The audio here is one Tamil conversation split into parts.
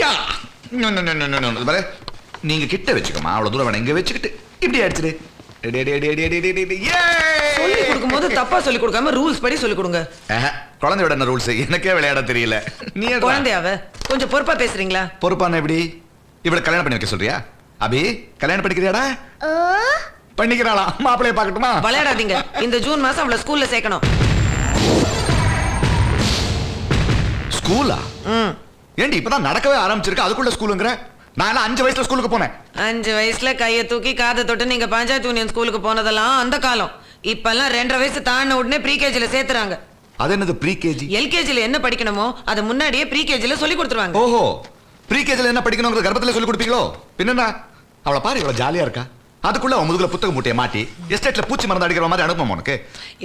யா பாரு, நீங்க கிட்ட வச்சுக்கோமா, அவ்வளவு தூரம் வேணா இங்க வச்சுக்கிட்டு இப்படி அடிச்சிடு. சொல்லி கொடுக்கும்போது தப்பா சொல்லி கொடுக்காம ரூல்ஸ் படி சொல்லி கொடுங்க. குழந்தையோட என்ன ரூல்ஸ் எனக்கே விளையாட தெரியல. நீ குழந்தையாவ கொஞ்சம் பொறுப்பா பேசுறீங்களா? பொறுப்பான எப்படி இவளை கல்யாணம் பண்ணி வைக்க சொல்றியா? அபி கல்யாணம் பண்ணிக்கிறியாடா? பண்ணிக்கிறாளா? மாப்பிளைய பாக்கட்டுமா? விளையாடாதீங்க. இந்த ஜூன் மாசம் அவளை ஸ்கூல்ல சேர்க்கணும். ஸ்கூலா? ஏண்டி இப்பதான் நடக்கவே ஆரம்பிச்சிருக்க, அதுக்குள்ள ஸ்கூலுங்கற? நான் 5 வயசுல ஸ்கூலுக்கு போனேன். 5 வயசுல கையை தூக்கி காதை தொட்டு நீங்க பஞ்சாயத்து யூனியன் ஸ்கூலுக்கு போனதெல்லாம் அந்த காலம். இப்பெல்லாம் 2.5 வயசு தாண்டின உடனே ப்ரீ கேஜில சேர்த்துறாங்க. அது என்னது ப்ரீ கேஜி? எல்கேஜில என்ன படிக்கணுமோ அதை முன்னாடியே ப்ரீ கேஜில சொல்லி கொடுத்துருவாங்க. ஓஹோ, ப்ரீ கேஜில என்ன படிக்கணும்ங்கற கர்ப்பத்துல சொல்லி கொடுப்பீங்களோ? பின்னன்னா அவளை பாரு, இவ்வளவு ஜாலியா இருக்கா. அதுக்குள்ள அவன் முதுகுல புத்தக மூட்டையை மாட்டி எஸ்டேட்ல பூச்சி மருந்து அடிக்கிற மாதிரி அனுப்புமா உனக்கு?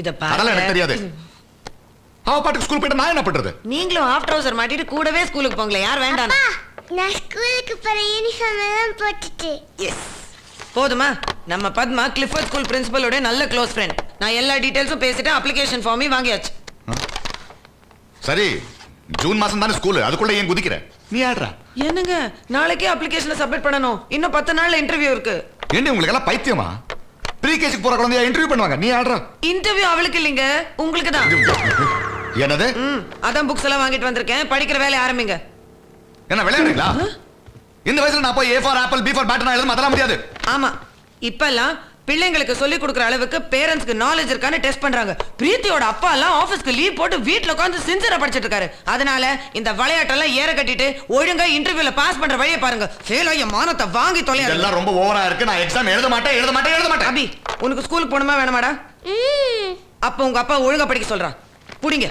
இத அதெல்லாம் எனக்கு தெரியாது. அவ பாட்டுக்கு ஸ்கூல் போயிட்டு நான் என்ன பண்றது? நீங்களும் ஆஃப் ட்ரவுசர் மாட்டிட்டு கூடவே ஸ்கூலுக்கு போங்களே, யார் வேண்டாம்? நான் ஸ்கூலுக்கு போற யூனிஃபார்ம் எல்லாம் போட்டுட்டு. எஸ் போதுமா? நம்ம பத்மா கிளிஃபோர்ட் ஸ்கூல் பிரின்சிபலோட நல்ல க்ளோஸ் ஃப்ரெண்ட். நான் எல்லா டீடைல்ஸும் பேசிட்டு அப்ளிகேஷன் ஃபார்மையும் வாங்கியாச்சு. சரி, ஜூன் மாசம் தானே ஸ்கூல், அதுக்குள்ள ஏன் குதிக்கிற? நீ ஆடுறா? என்னங்க நாளைக்கே அப்ளிகேஷனை சப்மிட் பண்ணனும். இன்னும் 10 நாள்ல இன்டர்வியூ இருக்கு. ஏண்டி உங்களுக்கு எல்லாம் பைத்தியமா? ப்ரீ கேஜிக்கு போற குழந்தையா இன்டர்வியூ பண்ணுவாங்க, நீ ஆடுறா? இன்டர்வியூ அவளுக்கு இல்லைங்க, உங்களுக்கு தான். என்னது? அதான் புக்ஸ் எல்லாம் வாங்கிட்டு வந்திருக்கேன், படிக்கிற வேலையை ஆரம்பிங்க. என்ன விளையாடுறீங்களா? இந்த வயசுல நான் போய் A for apple, B for bat நான் எழுத அதெல்லாம் முடியாது. ஆமா, இப்பெல்லாம் பிள்ளைங்களுக்கு சொல்லி கொடுக்குற அளவுக்கு பேரண்ட்ஸ்க்கு நாலேஜ் இருக்கான்னு டெஸ்ட் பண்றாங்க. பிரீத்தியோட அப்பா எல்லாம் ஆபீஸ்க்கு லீவ் போட்டு வீட்ல உட்கார்ந்து சின்சியரா படிச்சிட்டு இருக்காரு. அதனால இந்த விளையாட்டெல்லாம் ஏற கட்டிட்டு ஒழுங்கா இன்டர்வியூல பாஸ் பண்ற வழியை பாருங்க. ஃபெயில் ஆகிய மானத்தை வாங்கி தொலையா. இதெல்லாம் ரொம்ப ஓவரா இருக்கு. நான் எக்ஸாம் எழுத மாட்டேன். அபி, உனக்கு ஸ்கூலுக்கு போணுமா வேணாமாடா? அப்ப உங்க அப்பா ஒழுங்கா படிக்க சொல்றான். புடிங்க.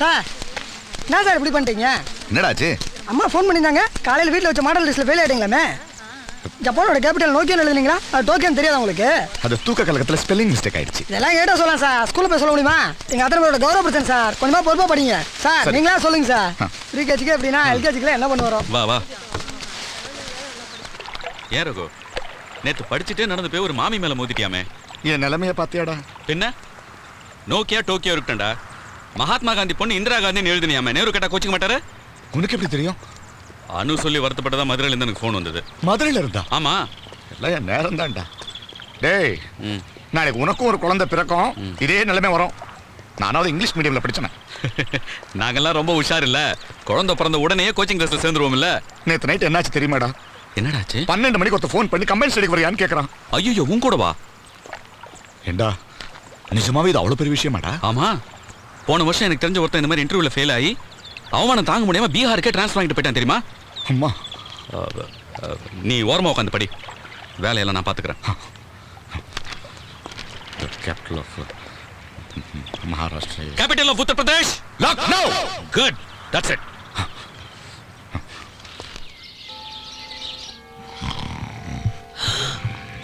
சார், என்ன சார் இப்படி பண்ணிட்டீங்க? என்னடாச்சு? அம்மா ஃபோன் பண்ணியிருந்தாங்க, காலையில் வீட்டில் வச்ச மாடல் லிஸ்ட்டில் ஃபெயில் ஆகிட்டீங்களாமே. ஜப்பானோட கேபிட்டல் நோக்கியோன்னு எழுதுனீங்களா? அது டோக்கியோன்னு தெரியாதா உங்களுக்கு? அது தூக்க கலக்கத்தில் ஸ்பெல்லிங் மிஸ்டேக் ஆயிடுச்சு. இதெல்லாம் கேட்டால் சொல்லலாம் சார், ஸ்கூலில் போய் சொல்ல முடியுமா? எங்கள் அத்தனை கௌரவ பிரச்சனை சார், கொஞ்சமாக பொறுப்பாக படிங்க சார். நீங்களா சொல்லுங்க சார். ப்ரீ கேஜிக்கு எப்படின்னா எல்கேஜிக்கு என்ன பண்ண வரோம்? வா வா. ஏன் ரகு, நேற்று படிச்சுட்டே நடந்து போய் ஒரு மாமி மேலே மோதிட்டியாமே. என் நிலைமையை பார்த்தியாடா? பின்ன நோக்கியா டோக்கியோ இருக்கட்டா. மகாத்மா காந்தி பொண்ணு இந்திரா காந்தின்னு எழுதினியாமே. நேரு கேட்டா கோச்சிக்க மாட்டாரு? உனக்கு எப்படி தெரியும்? அனு சொல்லி வருத்தப்பட்டதா மதுரையில இருந்து எனக்கு ஃபோன் வந்தது. மதுரையில இருந்தா? ஆமா. எல்லாம் என் நேரம் தான்டா. டேய், நாளைக்கு உனக்கும் ஒரு குழந்தை பிறக்கும், இதே நிலைமை வரும். நானாவது இங்கிலீஷ் மீடியம்ல படிச்சேன். நாங்கெல்லாம் ரொம்ப உஷார் இல்ல. குழந்தை பிறந்த உடனே கோச்சிங் கிளாஸ்ல சேர்ந்துருவோம் இல்ல. நேற்று நைட் என்னாச்சு தெரியுமாடா? என்னடாச்சு? 12 மணிக்கு ஒருத்த ஃபோன் பண்ணி கம்பைன் ஸ்டடிக்கு வரையான்னு கேட்கறான். ஐயோ, உன் கூட வா. ஏண்டா, நிஜமாவே இது அவ்வளவு பெரிய விஷயமாடா? ஆமா, போன வருஷம் எனக்கு தெரிஞ்ச ஒருத்தன் இந்த மாதிரி இன்டர்வியூல ஃபெயில் ஆகி அவமானம் தாங்க முடியாம பீகாருக்கே டிரான்ஸ்ஃபர் வாங்கிட்டு போயிட்டான் தெரியுமா? அம்மா, நீ ஓரமா உட்காந்து படி, வேலையெல்லாம் நான் பாத்துக்கிறேன். Capital of Maharashtra. Capital of Uttar Pradesh, Lucknow. Good, that's it.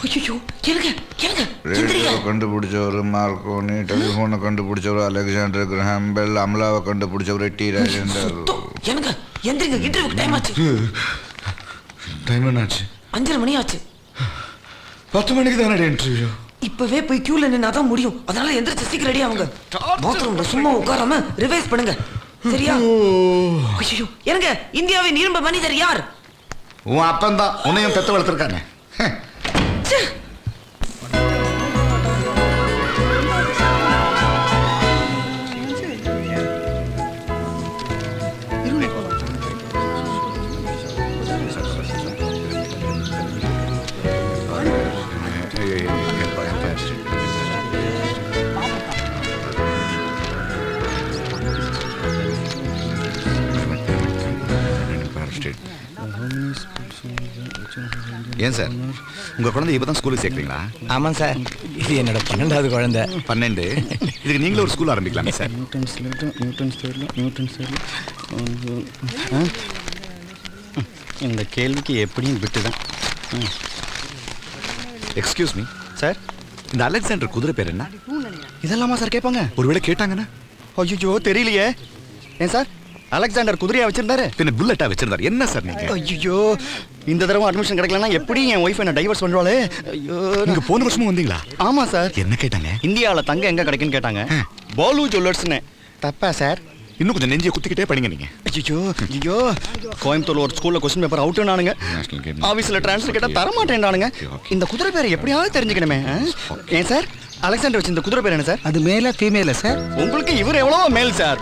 ஐயோ, கேளுங்க கேளுங்க. ரேடியோ கண்டுபிடிச்சவர் மார்க்கோனி, டெலிஃபோனை கண்டுபிடிச்சவர் அலெக்சாண்டர் கிரஹாம் பெல், அமலாவை கண்டுபிடிச்சவர் டி ராஜேந்தர். எனக்கு எந்திரிங்க, இன்டர்வியூக்கு டைம் ஆச்சு. டைம் என்னாச்சு? 5:30 மணி ஆச்சு. 10 மணிக்கு தானே இன்டர்வியூ? இப்பவே போய் கியூல நின்னாதான் முடியும். அதனால எந்திரிச்சு சீக்கிரம் ரெடி ஆகுங்க. பாத்ரூம்ல சும்மா உட்காராம ரிவைஸ் பண்ணுங்க. சரியா? ஐயோ, எனக்கு இந்தியாவின் இரும்பு மனிதர் யார்? உன் அப்பன் தான் உன்னையும் பெத்து வளர்த்துருக்காங்க. ச்சே. ஏன் சார் உங்க குழந்தை இப்பதான் ஸ்கூலுக்கு சேர்க்குறீங்களா? ஆமாம் சார், இது என்னோட 12வது குழந்தை. 12. இதுக்கு நீங்களும் ஒரு ஸ்கூல் ஆரம்பிக்கலாமே சார். இந்த கேள்விக்கு எப்படியும் விட்டுதான். எக்ஸ்கியூஸ் மீ சார், இந்த அலெக்சாண்டர் குதிரை பேர் என்ன? இதெல்லாமா சார் கேட்பாங்க? ஒருவேளை கேட்டாங்கன்னா? ஐயோ தெரியலையே. ஏன் சார், அலெக்சாண்டர் குதிரையா வச்சிருந்தாரு? பின்ன புல்லட்டா வச்சிருந்தார். என்ன சார் நீங்க? ஐயோ, இந்த தடவை அட்மிஷன் கிடைக்கலன்னா எப்படி என் ஒய்ஃப் என்ன டைவர்ஸ் பண்ணுவாளே? ஐயோ. நீங்க போன வருஷமும் வந்தீங்களா? ஆமா சார். என்ன கேட்டாங்க? இந்தியாவில் தங்க எங்க கிடைக்குன்னு கேட்டாங்க. பாலு ஜுவல்லர்ஸ்னு. தப்பா சார்? இன்னும் கொஞ்சம் நெஞ்சியை குத்திக்கிட்டே படிங்க நீங்க. ஐயோ ஐயோ, கோயம்புத்தூர்ல ஒரு ஸ்கூல்ல கொஸ்டின் பேப்பர் அவுட்டு நானுங்க. ஆபீஸ்ல டிரான்ஸ்ஃபர் கேட்டா தர மாட்டேன்டானுங்க. இந்த குதிரை பேரை எப்படியாவது தெரிஞ்சுக்கணுமே. ஏன் சார், அலெக்சாண்டர் வச்சு இந்த குதிரை பேர் என்ன சார்? அது மேல ஃபீமேல சார்? உங்களுக்கு இவர் எவ்வளவோ மேல் சார்.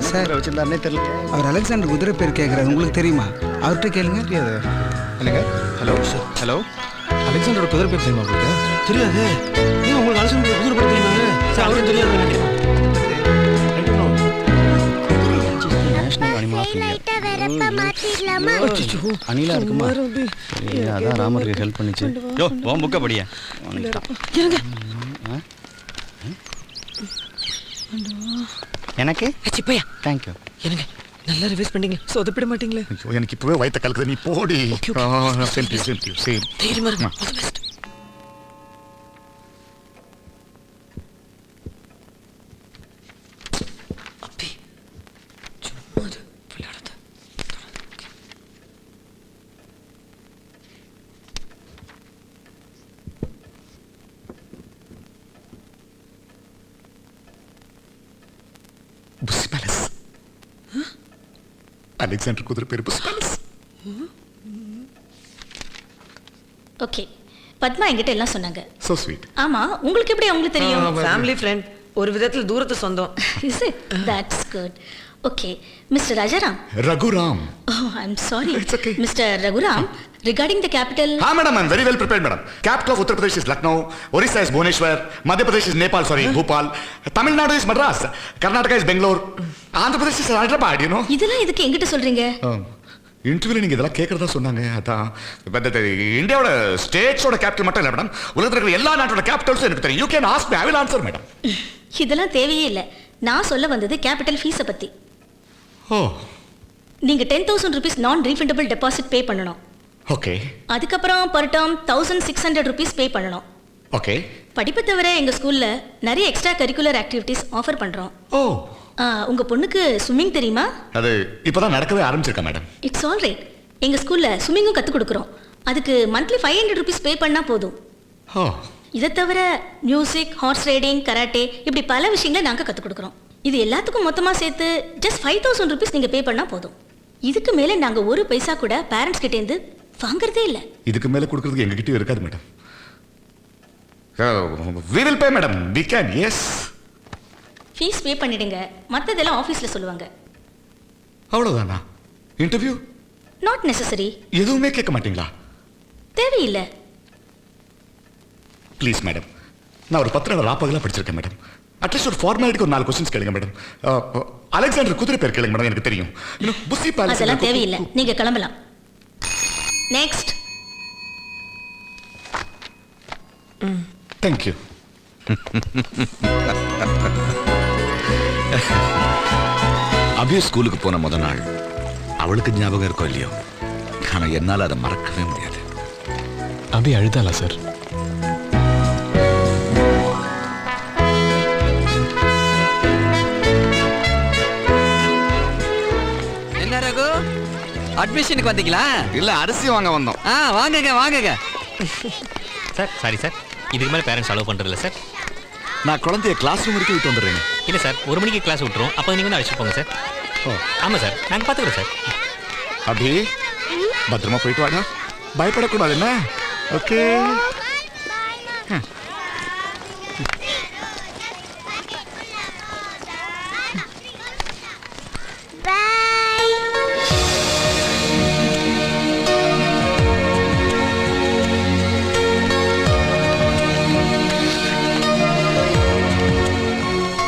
சார் வச்சிருந்தாருன்னே தெரியல. அவர் அலெக்சாண்டர் குதிரை பேர் கேட்குறாரு, உங்களுக்கு தெரியுமா? அவர்கிட்ட கேளுங்க. என்னங்க? Hello sir. ஹலோ, அலெக்சாண்டரோட குதிரை பேர் தெரியுமா உங்களுக்கு? தெரியாது. ஏன் உங்களுக்கு அலெக்சாண்டர் குதிரை பேர் தெரியுமாங்க சார்? அவருக்கு தெரியாது. National animal of India. லைட்டா வெறப்ப மாத்திடலாமா? அணிலா இருக்குமா? அதான் ராமருக்கு ஹெல்ப் பண்ணிச்சு. யோ, உன் புக்கை படியா. எனக்கு சிப்பையா, தேங்க்யூ. எனக்கு நல்லா ரிவைஸ் பண்ணீங்க. சொதப்பிட மாட்டீங்களே? ஐயோ, எனக்கு இப்பவே வயித்த கலக்குது. நீ போடி. சேம். தைரியமா இருங்க. All the best. அப்பி, சும்மா அது விளையாடாத. Push palace. அலெக்சாண்டர் குதிரை பேர் புஷ் பேலஸ். ஓகே, பத்மா என்கிட்ட எல்லாம் சொன்னாங்க. So sweet. ஆமா, உங்களுக்கு எப்படி அவங்களுக்கு தெரியும்? ஃபேமிலி ஃப்ரெண்ட், ஒரு விதத்துல தூரத்து சொந்தம். Is it? That's good. Okay, Mr. Rajaram. Raghuram. Oh, I'm sorry. It's okay. Mr. Raghuram, regarding the capital. हाँ madam, I'm very well prepared madam. Capital of Uttar Pradesh is Lucknow, Orissa is Bhubaneswar, Madhya Pradesh is Nepal, sorry, Bhopal, Tamil Nadu is Madras, Karnataka is Bangalore, Andhra Pradesh is Hyderabad, you know. இதெல்லாம் எதுக்கு என்கிட்ட சொல்றீங்க? இன்டர்வியூல நீங்க இதெல்லாம் கேட்கறதா சொன்னாங்க. அதான் இந்தியாவோட ஸ்டேட்ஸோட கேபிட்டல் மட்டும் இல்ல மேடம், உலகத்துல இருக்கிற எல்லா நாட்டோட கேபிட்டல்ஸும் எனக்கு தெரியும். You can ask me, I will answer madam. இதெல்லாம் தேவையே இல்லை. நான் சொல்ல வந்தது கேபிட்டல் ஃபீஸை பத்தி. ஓ, நீங்க 10,000 rupees நான் ரீஃபண்டபிள் டெபாசிட் பே பண்ணணும். ஓகே அதுக்கப்புறம் பர் டேர்ம் 1,600 rupees பே பண்ணணும். ஓகே. படிப்பு தவிர எங்க ஸ்கூல்ல நிறைய எக்ஸ்ட்ரா கரிக்குலர் ஆக்டிவிட்டீஸ் ஆஃபர் பண்றோம். ஓ, உங்க பொண்ணுக்கு ஸ்விம்மிங் தெரியுமா? அது இப்பதான் நடக்கவே ஆரம்பிச்சிருக்கேன் மேடம். It's all right. எங்க ஸ்கூல்ல ஸ்விம்மிங்கும் கற்றுக் கொடுக்குறோம். அதுக்கு மந்த்லி 500 rupees பே பண்ணா போதும். ஓ, இதை தவிர மியூசிக், ஹார்ஸ் ரைடிங், கராட்டே, இப்படி பல விஷயங்களை நாங்கள் கற்றுக் கொடுக்குறோம். இது எல்லாத்துக்கும் மொத்தமாக சேர்த்து ஜஸ்ட் 5,000 rupees நீங்கள் பே பண்ணால் போதும். இதுக்கு மேலே நாங்கள் ஒரு பைசா கூட பேரண்ட்ஸ் கிட்டேருந்து வாங்குறதே இல்லை. இதுக்கு மேல கொடுக்கறதுக்கு எங்ககிட்டயும் இருக்காது madam. we will pay madam, we can, yes. Fees pay பண்ணிடுங்க, மற்றதெல்லாம் ஆஃபீஸில் சொல்லுவாங்க. அவ்வளவுதானா? Interview not necessary. எதுவுமே கேட்க மாட்டீங்களா? தேவையில்லை. ப்ளீஸ் மேடம், நான் ஒரு 10 நாள் ராப்பகலா படிச்சிருக்கேன் மேடம். அட்லீஸ்ட் ஒரு ஃபார்மாலிட்டிக்கு ஒரு 4 கொஸ்டின்ஸ் கேளுங்க மேடம். அலெக்சாண்டர் குதிரை பேர் கேளுங்க மேடம், எனக்கு தெரியும். இன்னும் புசி பேலஸ் அதெல்லாம் தேவையில்லை, நீங்கள் கிளம்பலாம். நெக்ஸ்ட். தேங்க்யூ. அபிய ஸ்கூலுக்கு போன முத நாள் அவளுக்கு ஞாபகம் இருக்கோ இல்லையோ, ஆனா என்னால அதை மறக்கவே முடியாது. அபி அழுதாளா சார்? என்ன ரகு, அட்மிஷனுக்கு வந்தீங்களா? இல்ல, அரிசி வாங்க வந்தோம். வாங்குங்க வாங்குங்க. சார் சாரி சார், இதுக்கு மேலே பேரண்ட்ஸ் அலோவ் பண்ணுறதில்ல சார். நான் குழந்தைய கிளாஸ் ரூம் வரைக்கும் விட்டு வந்துடுறேன். இல்லை சார், 1 மணிக்கு கிளாஸ் விட்டுரும். அப்போ நீங்கள் வந்து அழைச்சிட்டு போங்க சார். ஆமாம் சார், நாங்கள் பார்த்துக்குறோம் சார். அபி பத்திரமா போயிட்டு வாடா, பயப்படக்கூடாது என்ன? ஓகே.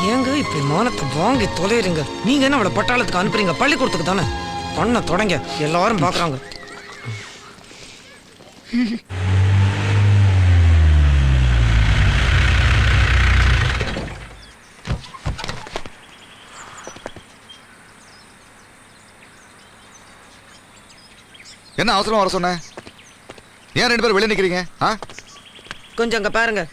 ஏங்க இப்படி மானத்தை வாங்கி தொலைறீங்க? நீங்க என்ன அவளை பட்டாளத்துக்கு அனுப்புறீங்க? பள்ளிக்கூடத்துக்கு தானே. பண்ண தொடங்க, எல்லாரும் பாக்குறாங்க. என்ன அவசரம் வர சொன்ன? ஏன் 2 பேரும் வெளியே நிக்கிறீங்க? கொஞ்சம் அங்க பாருங்க.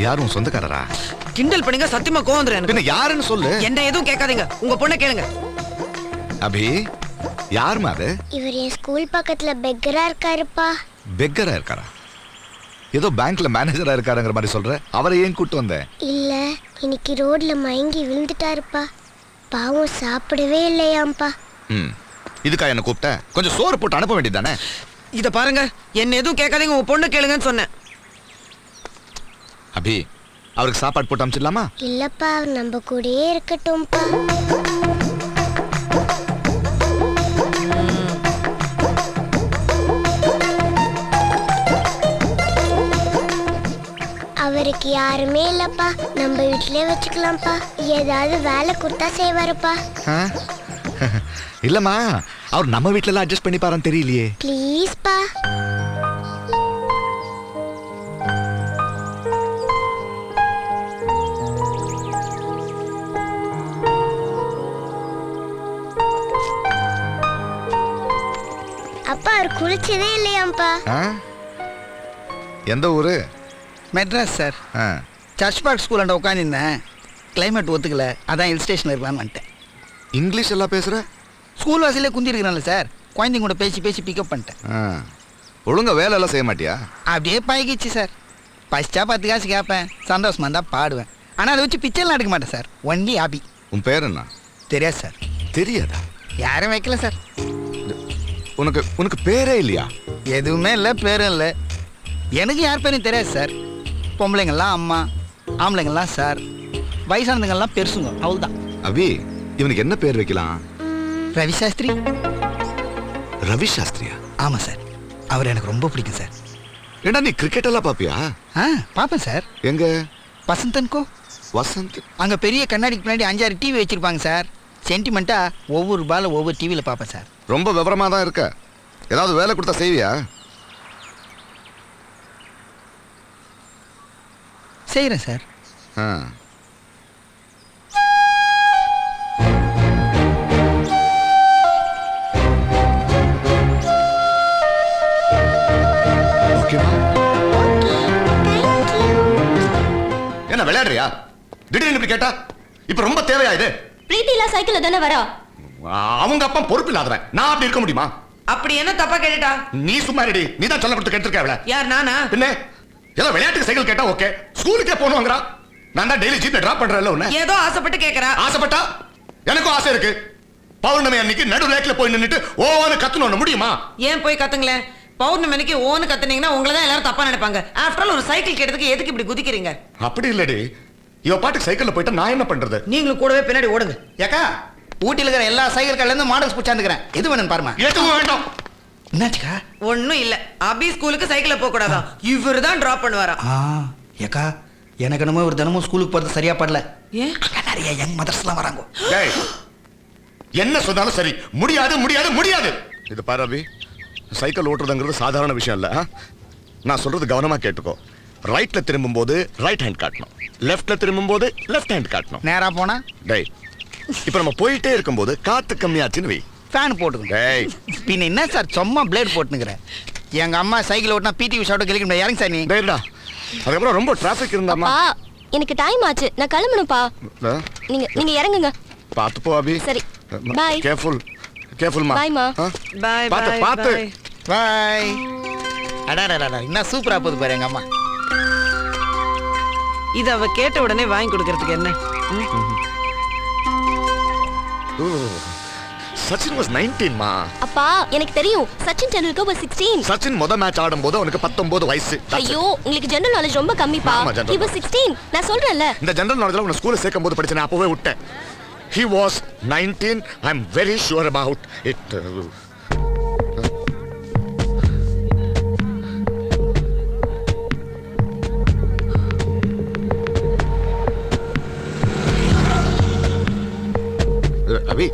யாரும் சொந்தக்காரரா? கிண்டல் பண்ணீங்க, சத்தியமா கோவம் வந்துரும் எனக்கு. பின்ன யாருன்னு சொல்லு. என்ன எதுவும் கேட்காதீங்க, உங்க பொண்ணை கேளுங்க. அபி யாருமா அது? இவர் என் ஸ்கூல் பக்கத்துல பெக்கரா இருக்காருப்பா. பெக்கரா இருக்காரா? ஏதோ பேங்க்ல மேனேஜரா இருக்காருங்கிற மாதிரி சொல்ற. அவரை ஏன் கூட்டு வந்த? இல்ல, இன்னைக்கு ரோட்ல மயங்கி விழுந்துட்டாருப்பா. பாவம் சாப்பிடவே இல்லையாம்பா. இதுக்கா என்ன கூப்பிட்ட? கொஞ்சம் சோறு போட்டு அனுப்ப வேண்டியதானே? இத பாருங்க, என்ன எதுவும் கேட்காதீங்க, உங்க பொண்ணை கேளுங்கன்னு சொன்னேன். அபி அவருக்கு சாப்பாடு போட்டு அனுப்பிச்சிடலாமா? இல்லப்பா, அவர் நம்ம கூடயே இருக்கட்டும்பா. அவருக்கு யாருமே இல்லப்பா, நம்ம வீட்டிலே வச்சுக்கலாம்ப்பா. ஏதாவது வேலை கொடுத்தா செய்வாருப்பா. இல்லம்மா, அவர் நம்ம வீட்ல எல்லாம் அட்ஜஸ்ட் பண்ணி பாருன்னு தெரியலையே. ப்ளீஸ்ப்பா. அப்பா அவர் குளிச்சதே இல்லையாம்ப்பா. எந்த ஊரு? Madras sir. Church park school உட்காந்துருந்தேன். கிளைமேட் ஒத்துக்கல, அதான் ஹில் ஸ்டேஷனில் இருக்கலான்னு வந்துட்டேன். இங்கிலீஷ் எல்லாம் பேசுற? ஸ்கூல் வாசலே குந்தி இருக்கிறான்ல சார், குழந்தைங்க கூட பேசி பேசி பிக்கப் பண்ணிட்டேன். ஒழுங்கா வேலை எல்லாம் செய்ய மாட்டியா? அப்படியே பழகிச்சு சார். பசிச்சா 10 காசு கேட்பேன், சந்தோஷமா இருந்தால் பாடுவேன். ஆனால் அதை வச்சு பிச்சைலாம் எடுக்க மாட்டேன் சார். Only hobby. உன் பேர் என்ன? தெரியாது சார். தெரியாதா? யாரும் வைக்கல சார். உனக்கு உனக்கு பேரே இல்லையா? எதுவுமே இல்லை, பேரும் இல்லை. எனக்கு யார் பேரும் தெரியாது சார். பொம்பளைங்கள்லாம் அம்மா, ஆம்பளைங்கள்லாம் சார், வயசானதுங்கெல்லாம் பெருசுங்க, அவ்வளோதான். அபி இவனுக்கு என்ன பேர் வைக்கலாம்? ரவி சாஸ்திரி. ரவி சாஸ்திரியா? ஆமாம் சார், அவர் எனக்கு ரொம்ப பிடிக்கும் சார். ஏண்டா நீ கிரிக்கெட் எல்லாம் பாப்பியா? பார்ப்பேன் சார். எங்க? வசந்தன்கோ. வசந்த்? அங்கே பெரிய கண்ணாடிக்கு பின்னாடி 5-6 டிவி வச்சிருப்பாங்க சார். சென்டிமெண்ட்டாக ஒவ்வொரு பால ஒவ்வொரு டிவியில் பார்ப்பேன் சார். ரொம்ப விவரமா தான் இருக்க. ஏதாவது வேலை கொடுத்தா செய்வியா? செய்கிறேன் சார். என்ன விளையாடுறியா? திடீர்னு இப்படி கேட்டா இப்ப ரொம்ப தேவையா இது? பிரீத்திலா சைக்கிள்ல தானே வரா? அவங்க அப்பா பொறுப்பு இல்லாதவன், நான் அப்படி இருக்க முடியுமா? அப்படி என்ன தப்பா கேட்டுட்டா? நீ சும்மா ரெடி. நீ தான் சொல்ல கொடுத்து கேட்டிருக்க அவள. யார், நானா? என்ன ஏதோ விளையாட்டுக்கு சைக்கிள் கேட்டா ஓகே, ஸ்கூலுக்கே போணுங்கறா. நான் தான் டெய்லி ஜீப்ல டிராப் பண்றேன்ல உன்னை. ஏதோ ஆசைப்பட்டு கேக்குறா. ஆசைப்பட்டா எனக்கும் ஆசை இருக்கு. பௌர்ணமி அன்னைக்கு நடு லேக்ல போய் நின்னுட்டு ஓன்னு கத்தணும் முடியுமா? ஏன் போய் கத்துங்களே? பௌர்ணமி அன்னைக்கு ஓன்னு கத்துனீங்கன்னா உங்களை தான் எல்லாரும் தப்பா நினைப்பாங்க. ஆஃப்டர் ஆல் ஒரு சைக்கிள் கேட்டதுக்கு எதுக்கு இப்படி குதிக்கிறீங்க? அப்படி இல்லடி, இவ பாட்டுக்கு சைக்கிள்ல போயிட்டா நான் என்ன பண்றது? நீங்களும் கூடவே பின்னாடி ஓடுங்க. ஏக்கா, ஊட்டியில் இருக்கிற எல்லா சைக்கிள் கடையிலேருந்து மாடல்ஸ் பிடிச்சாந்துக்கிறேன். எது வேணும்னு பாருமா. எதுவும் வேண்டாம். என்னாச்சுக்கா? ஒன்னும் இல்ல, அபி ஸ்கூலுக்கு சைக்கிள்ல போக கூடாதா? இவர் தான் டிராப் பண்ணுவாரா? ஏக்கா, எனக்கு என்னமோ ஒரு தினமும் ஸ்கூலுக்கு போறது சரியா படல. ஏன்? நிறைய யங் மதர்ஸ்லாம் வராங்க. டேய், என்ன சொன்னாலும் சரி, முடியாது முடியாது முடியாது. இது பாரு அபி, சைக்கிள் ஓட்டுறதுங்கிறது சாதாரண விஷயம் இல்ல. நான் சொல்றது கவனமா கேட்டுக்கோ. ரைட்ல திரும்பும் போது ரைட் ஹேண்ட் காட்டணும், லெஃப்ட்ல திரும்பும் போது லெஃப்ட் ஹேண்ட் காட்டணும். நேரா போனா? டேய், இப்ப நம்ம போயிட்டே இருக்கும்போது காத்து கம்மியாச்சுன்னு வை, ஃபேன் போட்டுக்கணும். டேய், பின்ன என்ன சார் சும்மா பிளேட் போட்டுனுக்கிறேன்? எங்க அம்மா சைக்கிள் ஓட்டினா பிடி உஷாவோட கிளிக்க முடியாது. இறங்க சார் நீ. டேய்டா, அதுக்கப்புறம் ரொம்ப டிராஃபிக் இருந்தாமா? எனக்கு டைம் ஆச்சு, நான் கிளம்பணும்ப்பா. நீங்க இறங்குங்க. பார்த்து போ அபி. சரி. Bye. கேர்ஃபுல்மா. Bye-மா. பாய் பார்த்து பார்த்து. பாய். அடடடடா என்ன சூப்பரா போகுது பாரு எங்க அம்மா. இது அவ கேட்ட உடனே வாங்கி கொடுக்கறதுக்கு என்ன? சச்சின் was 19 மா. அப்பா எனக்கு தெரியும் சச்சின் டெண்டுல்கர் was 16. சச்சின் மேட்ச் ஆடும்போது அவனுக்கு 19 வயசு. ஐயோ உங்களுக்கு ஜெனரல் நாலேஜ் ரொம்ப கம்மிப்பா. ஆமா, general he was 16. நான் சொல்றேன்ல. இந்த ஜெனரல் நாலேஜ்ல உன்னை ஸ்கூல்ல சேர்க்கும்போது படிச்சேன் அப்பவே விட்டேன். He was 19. I'm very sure about it. அபி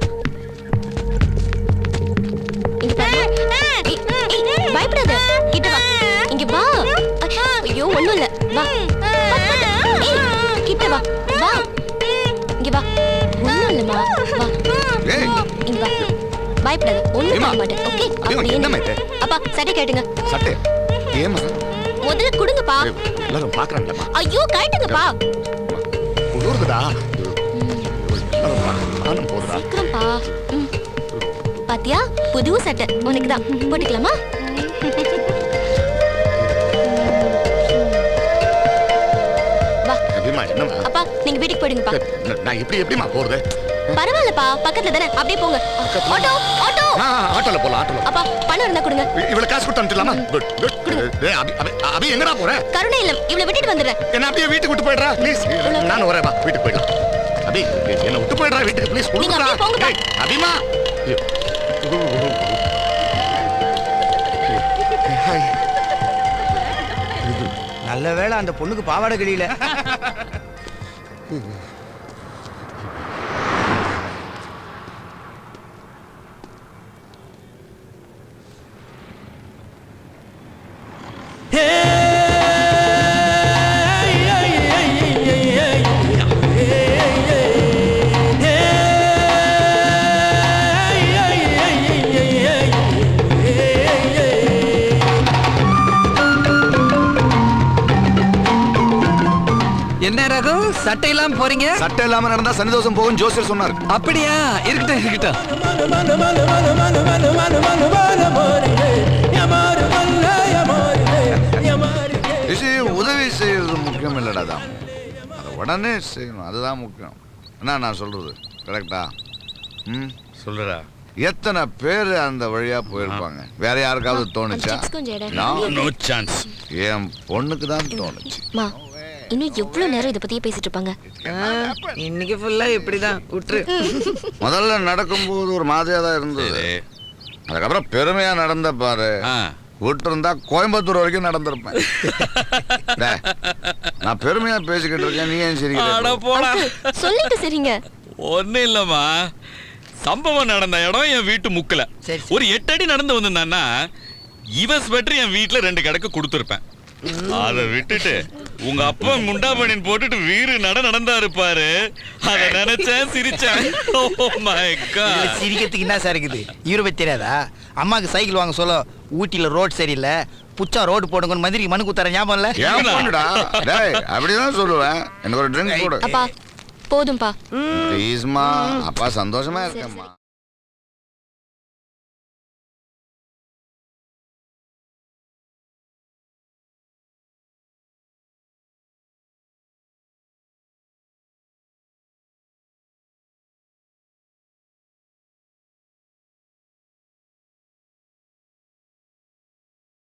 பயப்படாத கிட்ட வா. இங்க வா. ஐயோ ஒண்ணும் இல்ல. வா. கிட்ட வா. வா. இங்க வா. ஒண்ணும் இல்லம்மா. வா. ஏய் இங்க வா. பயப்படாத. ஒண்ணும் பண்ண மாட்டேன். ஓகே? அபி என்ன இது? அப்பா சட்டை கேட்டுங்க. சட்டை. ஏமா? முதல்ல கொடுங்கப்பா. எல்லாரும் பாக்குறாங்கப்பா. ஐயோ கேட்டுங்கப்பா. குளிருதுடா. நானும் போறதா. சீக்கிரம்ப்பா. பாத்தியா புது சட்டை உனக்கு தான் போட்டுக்கலாமா? வா. அபிமா என்னமா? அப்பா நீங்க வீட்டுக்கு போயிடுங்கப்பா. நான் எப்படிமா போறது? பரவாயில்லப்பா பக்கத்துல தானே அப்படியே போங்க. Auto auto. ஆட்டோல போலாம் ஆட்டோல. அப்பா பணம் இருந்தா கொடுங்க. இவள காசு கொடுத்து அனுப்பலாமா? Good good. அபி எங்கடா போற? கருணை இல்லம் இவளை விட்டுட்டு வந்துடுறேன். என்ன அப்படியே வீட்டுக்கு விட்டு போயிடுறா ப்ளீஸ். நான் வரேன் வா வீட்டுக்கு போயிடலாம். அபி என்ன விட்டு போயிடுறா வீட்டுக்கு ப்ளீஸ். நீங்க அப்படியே போங்கப்பா. அபிமா. நல்ல வேளை அந்த பொண்ணுக்கு பாவாடை கிளியில. என்ன ரகு சட்டை இல்லாம போறீங்க? சட்டை இல்லாம நடந்தா சனிதோஷம் போகும் ஜோசியர் சொன்னார். அப்படியா? இருக்கட்டும் இருக்கட்டும். உதவி செய்யறது முக்கியம் இல்லடா தான், அதை உடனே செய்யணும், அதுதான் முக்கியம். என்ன நான் சொல்றது கரெக்டா? சொல்லுடா. எத்தனை பேர் அந்த வழியா போயிருப்பாங்க? வேற யாருக்காவது தோணுச்சா? No chance. என் பொண்ணுக்கு தான் தோணுச்சு. இன்னும் எவ்வளவு நேரம் இத பத்தியே பேசிட்டு இருப்பாங்க? இன்னைக்கு ஃபுல்லா இப்படிதான் விட்டுரு. முதல்ல நடக்கும்போது ஒரு மாதிரியா தான் இருந்தது, அதுக்கப்புறம் பெருமையா நடந்த பாரு. விட்டு இருந்தா கோயம்புத்தூர் வரைக்கும் நடந்திருப்பேன். நான் பெருமையா பேசிக்கிட்டு இருக்கேன், நீ ஏன் சிரிக்கிற? சொல்லிட்டு சரிங்க. ஒன்னும் இல்லம்மா, சம்பவம் நடந்த இடம் என் வீட்டு முக்கல. ஒரு 8 அடி நடந்து வந்திருந்தான்னா இவன் ஸ்வெட்டர் என் வீட்டுல 2 கிடக்கு கொடுத்துருப்பேன். அதை விட்டுட்டு உங்க அப்பா முண்டாபணின் போட்டுட்டு வீறு நடந்தாரு பாரு, அதை நினைச்சேன் சிரிச்சேன். சிரிக்கிறதுக்கு என்ன சார் இருக்குது? இவரை தெரியாதா? அம்மாக்கு சைக்கிள் வாங்க சொல்ல ஊட்டியில ரோட் சரியில்லை, புச்சா ரோடு போடுங்க மந்திரி மனு குத்தார ஞாபகம் இல்ல? அப்படிதான் சொல்லுவேன். எனக்கு ஒரு ட்ரிங்க் போடு. அப்பா போதும்பா. ப்ளீஸ்மா, அப்பா சந்தோஷமா இருக்கேம்மா.